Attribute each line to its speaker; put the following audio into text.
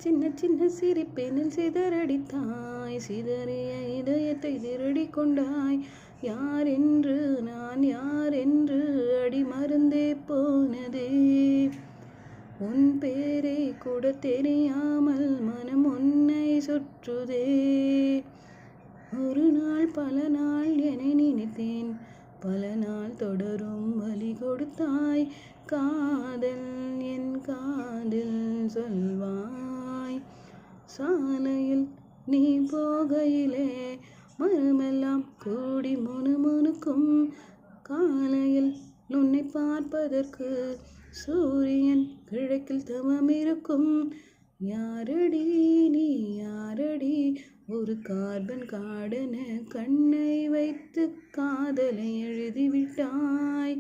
Speaker 1: சின்ன சின்ன சிரிப்பெனில் சிதறடித்தாய், சிதறிய இதயத்தை திருடி கொண்டாய். யார் என்று நான் யார் என்று அடி மறந்தே போனதே. உன் பேரை கூட தெரியாமல் மனம் உன்னை சுற்றுதே. ஒரு நாள் பல நாள் என நினைத்தேன், பல நாள் தொடரும் வலி கொடுத்தாய். காதல் என் காதல் சொல்வாய். சாலையில் நீ போகையிலே மரமெல்லாம் கூடி முணுமுணுக்கும். காலையில் உன்னை பார்ப்பதற்கு சூரியன் கிழக்கில் தவம் இருக்கும். யாரடி நீ யாரடி, ஒரு கார்பன் கார்டென கண்ணை வைத்து காதலை எழுதிவிட்டாய்.